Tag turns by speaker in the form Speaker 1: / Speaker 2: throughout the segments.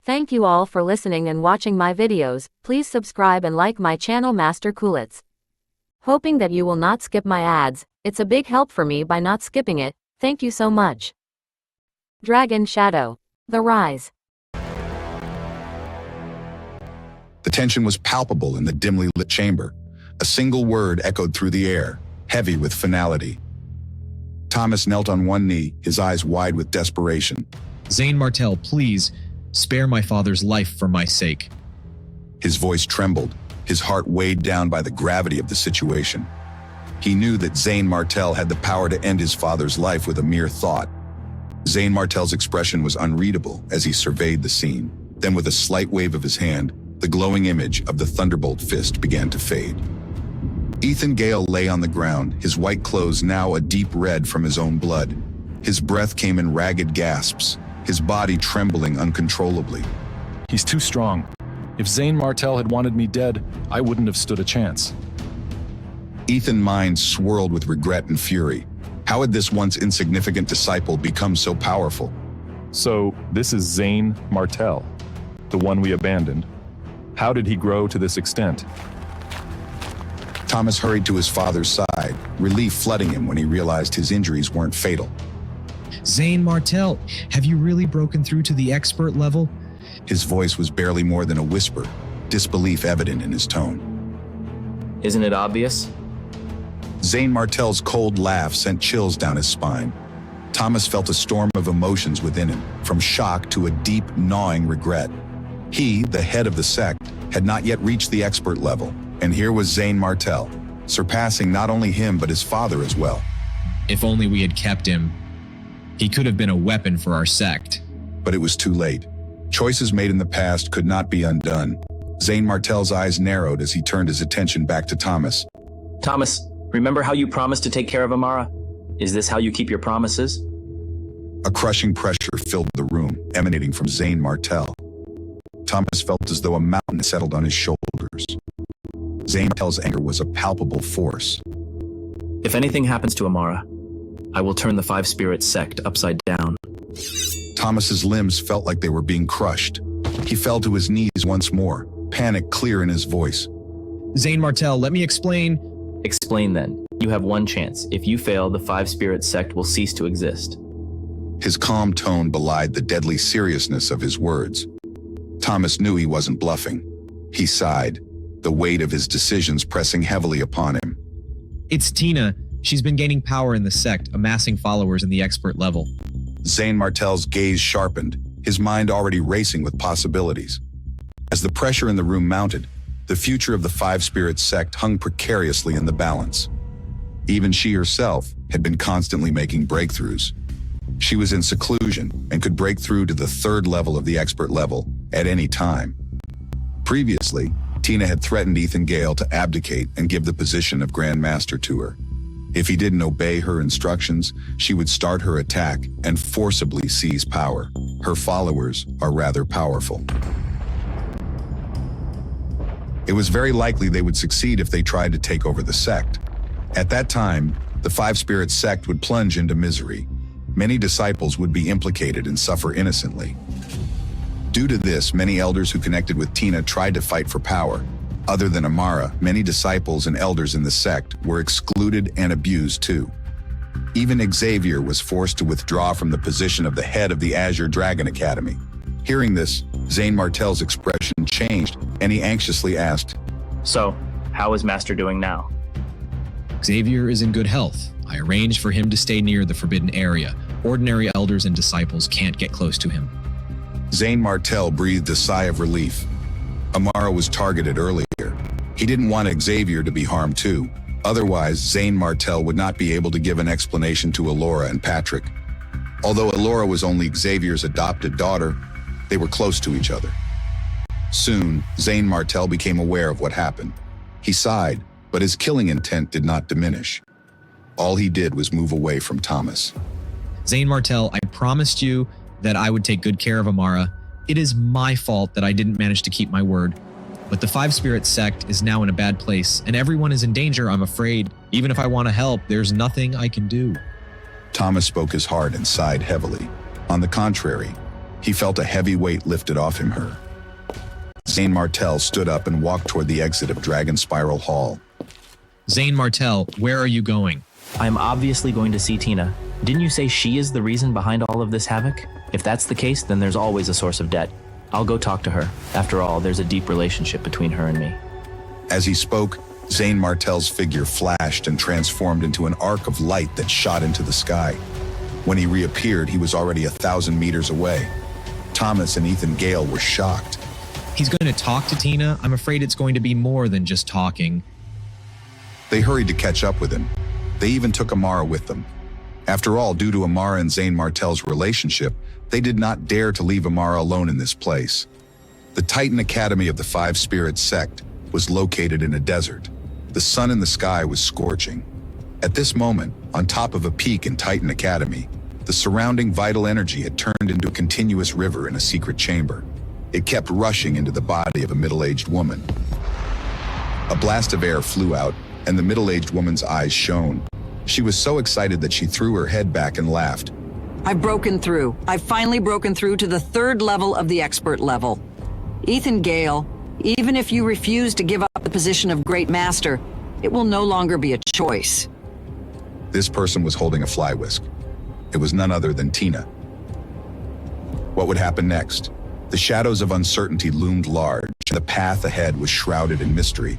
Speaker 1: Thank you all for listening and watching my videos. Please subscribe and like my channel Master Coolitz. Hoping that you will not skip my ads, it's a big help for me by not skipping it. Thank you so much. Dragon Shadow. The Rise.
Speaker 2: The tension was palpable in the dimly lit chamber. A single word echoed through the air, heavy with finality. Thomas knelt on one knee, his eyes wide with desperation.
Speaker 3: Zane Martel, please, spare my father's life for my sake.
Speaker 2: His voice trembled, his heart weighed down by the gravity of the situation. He knew that Zane Martel had the power to end his father's life with a mere thought. Zane Martel's expression was unreadable as he surveyed the scene. Then with a slight wave of his hand, the glowing image of the Thunderbolt fist began to fade. Ethan Gale lay on the ground, his white clothes now a deep red from his own blood. His breath came in ragged gasps, his body trembling uncontrollably.
Speaker 4: He's too strong. If Zane Martel had wanted me dead, I wouldn't have stood a chance.
Speaker 2: Ethan's mind swirled with regret and fury. How had this once insignificant disciple become so powerful?
Speaker 4: So, this is Zane Martel, the one we abandoned. How did he grow to this extent?
Speaker 2: Thomas hurried to his father's side, relief flooding him when he realized his injuries weren't fatal.
Speaker 3: Zane Martel, have you really broken through to the expert level?
Speaker 2: His voice was barely more than a whisper, disbelief evident in his tone.
Speaker 5: Isn't it obvious?
Speaker 2: Zane Martel's cold laugh sent chills down his spine. Thomas felt a storm of emotions within him, from shock to a deep, gnawing regret. He, the head of the sect, had not yet reached the expert level, and here was Zane Martel, surpassing not only him but his father as well.
Speaker 3: If only we had kept him. He could have been a weapon for our sect.
Speaker 2: But it was too late. Choices made in the past could not be undone. Zane Martel's eyes narrowed as he turned his attention back to Thomas.
Speaker 5: Thomas, remember how you promised to take care of Amara? Is this how you keep your promises?
Speaker 2: A crushing pressure filled the room, emanating from Zane Martel. Thomas felt as though a mountain settled on his shoulders. Zane Martel's anger was a palpable force.
Speaker 5: If anything happens to Amara, I will turn the Five Spirits sect upside down.
Speaker 2: Thomas's limbs felt like they were being crushed. He fell to his knees once more, panic clear in his voice.
Speaker 3: Zane Martel, let me explain.
Speaker 5: Explain then. You have one chance. If you fail, the Five Spirits sect will cease to exist.
Speaker 2: His calm tone belied the deadly seriousness of his words. Thomas knew he wasn't bluffing. He sighed, the weight of his decisions pressing heavily upon him.
Speaker 3: It's Tina. She's been gaining power in the sect, amassing followers in the expert level.
Speaker 2: Zane Martel's gaze sharpened, his mind already racing with possibilities. As the pressure in the room mounted, the future of the Five Spirits sect hung precariously in the balance. Even she herself had been constantly making breakthroughs. She was in seclusion and could break through to the third level of the expert level at any time. Previously, Tina had threatened Ethan Gale to abdicate and give the position of Grand Master to her. If he didn't obey her instructions, she would start her attack and forcibly seize power. Her followers are rather powerful. It was very likely they would succeed if they tried to take over the sect. At that time, the Five Spirits sect would plunge into misery. Many disciples would be implicated and suffer innocently. Due to this, many elders who connected with Tina tried to fight for power. Other than Amara, many disciples and elders in the sect were excluded and abused too. Even Xavier was forced to withdraw from the position of the head of the Azure Dragon Academy. Hearing this, Zane Martel's expression changed, and he anxiously asked,
Speaker 5: So, how is Master doing now?
Speaker 3: Xavier is in good health. I arranged for him to stay near the forbidden area. Ordinary elders and disciples can't get close to him.
Speaker 2: Zane Martel breathed a sigh of relief. Amara was targeted earlier. He didn't want Xavier to be harmed too. Otherwise, Zane Martel would not be able to give an explanation to Elora and Patrick. Although Elora was only Xavier's adopted daughter, they were close to each other. Soon, Zane Martel became aware of what happened. He sighed, but his killing intent did not diminish. All he did was move away from Thomas.
Speaker 3: Zane Martel, I promised you that I would take good care of Amara. It is my fault that I didn't manage to keep my word. But the Five Spirits sect is now in a bad place, and everyone is in danger, I'm afraid. Even if I want to help, there's nothing I can do.
Speaker 2: Thomas spoke his heart and sighed heavily. On the contrary, He felt a heavy weight lifted off him. Zane Martel stood up and walked toward the exit of Dragon Spiral Hall.
Speaker 3: Zane Martel, where are you going?
Speaker 5: I'm obviously going to see Tina. Didn't you say she is the reason behind all of this havoc? If that's the case, then there's always a source of debt. I'll go talk to her. After all, there's a deep relationship between her and me.
Speaker 2: As he spoke, Zane Martel's figure flashed and transformed into an arc of light that shot into the sky. When he reappeared, he was already 1,000 meters away. Thomas and Ethan Gale were shocked.
Speaker 3: He's going to talk to Tina? I'm afraid it's going to be more than just talking.
Speaker 2: They hurried to catch up with him. They even took Amara with them. After all, due to Amara and Zane Martel's relationship, they did not dare to leave Amara alone in this place. The Titan Academy of the Five Spirits sect was located in a desert. The sun in the sky was scorching. At this moment, on top of a peak in Titan Academy, the surrounding vital energy had turned into a continuous river in a secret chamber. It kept rushing into the body of a middle-aged woman. A blast of air flew out, and the middle-aged woman's eyes shone. She was so excited that she threw her head back and laughed.
Speaker 6: I've broken through. I've finally broken through to the 3rd level of the expert level. Ethan Gale, even if you refuse to give up the position of Great Master, it will no longer be a choice.
Speaker 2: This person was holding a fly whisk. It was none other than Tina. What would happen next? The shadows of uncertainty loomed large, and the path ahead was shrouded in mystery.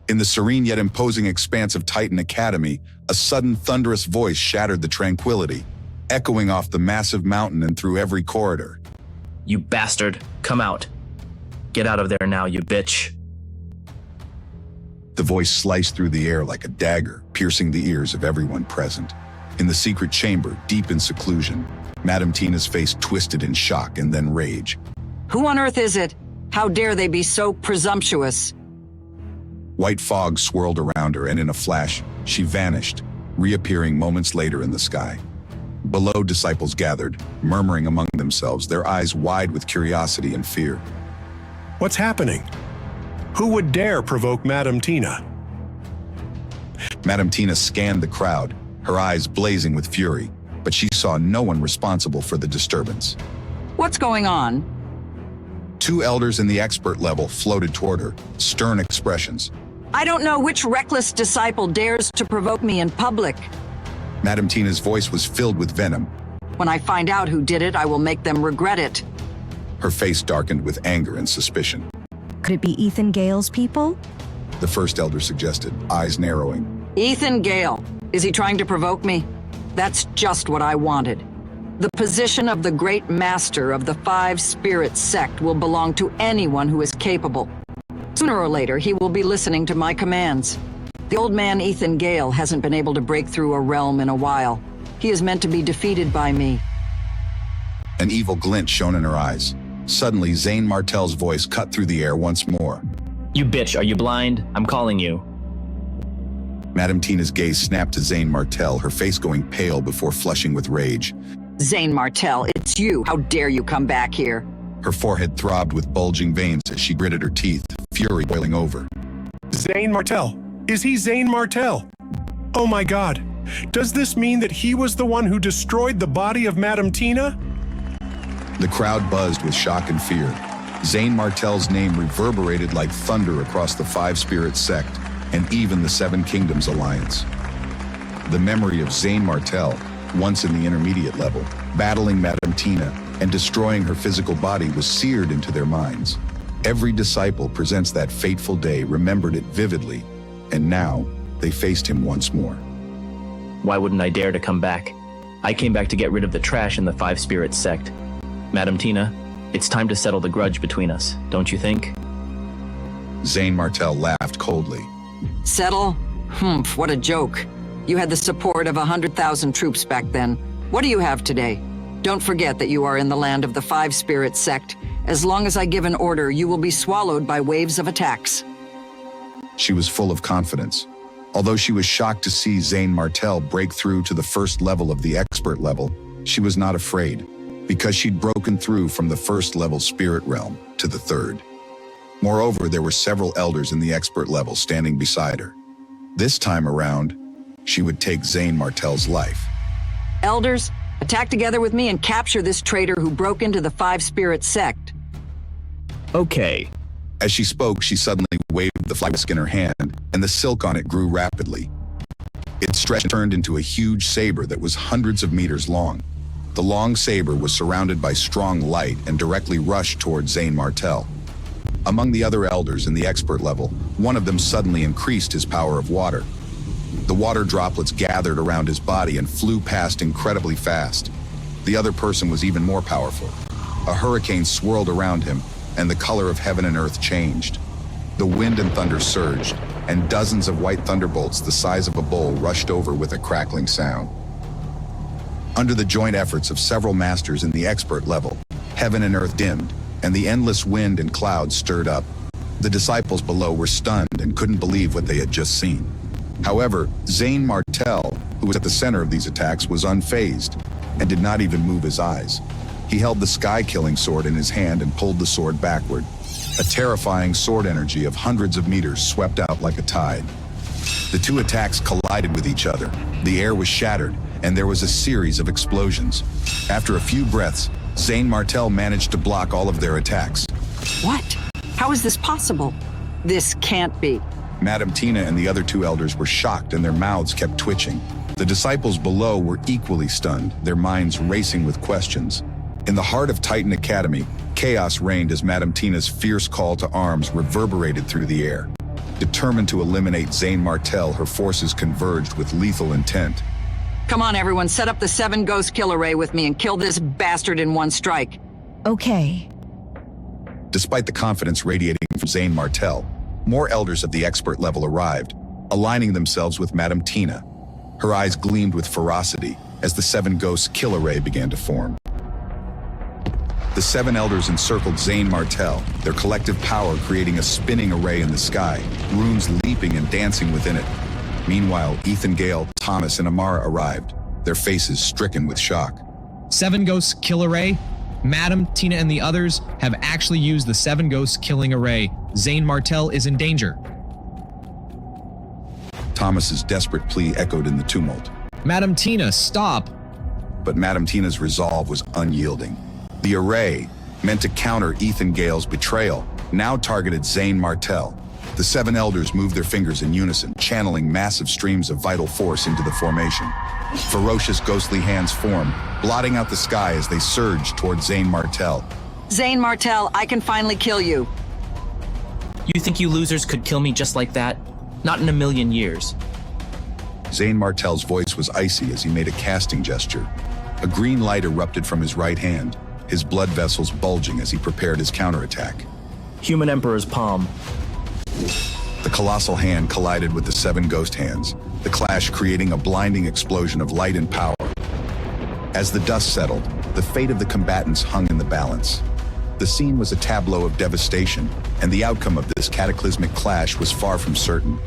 Speaker 2: In the serene yet imposing expanse of Titan Academy, a sudden thunderous voice shattered the tranquility, echoing off the massive mountain and through every corridor.
Speaker 5: You bastard, come out. Get out of there now, you bitch.
Speaker 2: The voice sliced through the air like a dagger, piercing the ears of everyone present. In the secret chamber, deep in seclusion, Madame Tina's face twisted in shock and then rage.
Speaker 6: Who on earth is it? How dare they be so presumptuous?
Speaker 2: White fog swirled around her, and in a flash, she vanished, reappearing moments later in the sky. Below, disciples gathered, murmuring among themselves, their eyes wide with curiosity and fear.
Speaker 7: What's happening? Who would dare provoke Madame Tina?
Speaker 2: Madame Tina scanned the crowd, her eyes blazing with fury, but she saw no one responsible for the disturbance.
Speaker 6: What's going on?
Speaker 2: 2 elders in the expert level floated toward her, stern expressions.
Speaker 6: I don't know which reckless disciple dares to provoke me in public.
Speaker 2: Madame Tina's voice was filled with venom.
Speaker 6: When I find out who did it, I will make them regret it.
Speaker 2: Her face darkened with anger and suspicion.
Speaker 8: Could it be Ethan Gale's people?
Speaker 2: The first elder suggested, eyes narrowing.
Speaker 6: Ethan Gale. Is he trying to provoke me? That's just what I wanted. The position of the Great Master of the Five Spirits sect will belong to anyone who is capable. Sooner or later, he will be listening to my commands. The old man Ethan Gale hasn't been able to break through a realm in a while. He is meant to be defeated by me.
Speaker 2: An evil glint shone in her eyes. Suddenly, Zane Martel's voice cut through the air once more.
Speaker 5: You bitch, are you blind? I'm calling you.
Speaker 2: Madame Tina's gaze snapped to Zane Martel, her face going pale before flushing with rage.
Speaker 6: Zane Martel, it's you. How dare you come back here?
Speaker 2: Her forehead throbbed with bulging veins as she gritted her teeth, fury boiling over.
Speaker 7: Zane Martel. Is he Zane Martel? Oh my God. Does this mean that he was the one who destroyed the body of Madame Tina?
Speaker 2: The crowd buzzed with shock and fear. Zane Martel's name reverberated like thunder across the Five Spirits sect and even the Seven Kingdoms Alliance. The memory of Zane Martel, once in the intermediate level, battling Madame Tina and destroying her physical body, was seared into their minds. Every disciple presents that fateful day remembered it vividly, and now they faced him once more.
Speaker 5: Why wouldn't I dare to come back? I came back to get rid of the trash in the Five Spirits sect. Madame Tina, it's time to settle the grudge between us, don't you think?
Speaker 2: Zane Martel laughed coldly.
Speaker 6: Settle? Humph, what a joke. You had the support of 100,000 troops back then. What do you have today? Don't forget that you are in the land of the Five Spirits sect. As long as I give an order, you will be swallowed by waves of attacks.
Speaker 2: She was full of confidence. Although she was shocked to see Zane Martel break through to the first level of the expert level, she was not afraid. because she'd broken through from the first level spirit realm to the third. Moreover, there were several elders in the expert level standing beside her. This time around, she would take Zane Martel's life.
Speaker 6: Elders, attack together with me and capture this traitor who broke into the Five Spirit sect.
Speaker 5: Okay.
Speaker 2: As she spoke, she suddenly waved the flag in her hand, and the silk on it grew rapidly. It stretched and turned into a huge saber that was hundreds of meters long. The long saber was surrounded by strong light and directly rushed toward Zane Martel. Among the other elders in the expert level, one of them suddenly increased his power of water. The water droplets gathered around his body and flew past incredibly fast. The other person was even more powerful. A hurricane swirled around him, and the color of heaven and earth changed. The wind and thunder surged, and dozens of white thunderbolts the size of a bowl rushed over with a crackling sound. Under the joint efforts of several masters in the expert level, heaven and earth dimmed, and the endless wind and clouds stirred up. The disciples below were stunned and couldn't believe what they had just seen. However, Zane Martel, who was at the center of these attacks, was unfazed and did not even move his eyes. He held the sky-killing sword in his hand and pulled the sword backward. A terrifying sword energy of hundreds of meters swept out like a tide. The two attacks collided with each other. The air was shattered, and there was a series of explosions. After a few breaths, Zane Martel managed to block all of their attacks.
Speaker 6: What? How is this possible? This can't be.
Speaker 2: Madame Tina and the other two elders were shocked and their mouths kept twitching. The disciples below were equally stunned, their minds racing with questions. In the heart of Titan Academy, chaos reigned as Madame Tina's fierce call to arms reverberated through the air. Determined to eliminate Zane Martel, her forces converged with lethal intent.
Speaker 6: Come on, everyone, set up the 7 Ghost Kill Array with me and kill this bastard in one strike.
Speaker 8: Okay.
Speaker 2: Despite the confidence radiating from Zane Martel, more elders of the expert level arrived, aligning themselves with Madame Tina. Her eyes gleamed with ferocity as the 7 Ghost Kill Array began to form. The 7 elders encircled Zane Martel, their collective power creating a spinning array in the sky, runes leaping and dancing within it. Meanwhile, Ethan Gale, Thomas, and Amara arrived, their faces stricken with shock.
Speaker 3: 7 Ghosts Kill Array? Madam, Tina, and the others have actually used the 7 Ghosts Killing Array. Zane Martel is in danger.
Speaker 2: Thomas's desperate plea echoed in the tumult.
Speaker 3: Madam Tina, stop!
Speaker 2: But Madame Tina's resolve was unyielding. The array, meant to counter Ethan Gale's betrayal, now targeted Zane Martel. The 7 elders moved their fingers in unison, channeling massive streams of vital force into the formation. Ferocious ghostly hands formed, blotting out the sky as they surged toward Zane Martel.
Speaker 6: Zane Martel, I can finally kill you.
Speaker 5: You think you losers could kill me just like that? Not in a million years.
Speaker 2: Zane Martel's voice was icy as he made a casting gesture. A green light erupted from his right hand, his blood vessels bulging as he prepared his counterattack.
Speaker 5: Human Emperor's palm.
Speaker 2: The colossal hand collided with the 7 ghost hands, the clash creating a blinding explosion of light and power. As the dust settled, the fate of the combatants hung in the balance. The scene was a tableau of devastation, and the outcome of this cataclysmic clash was far from certain.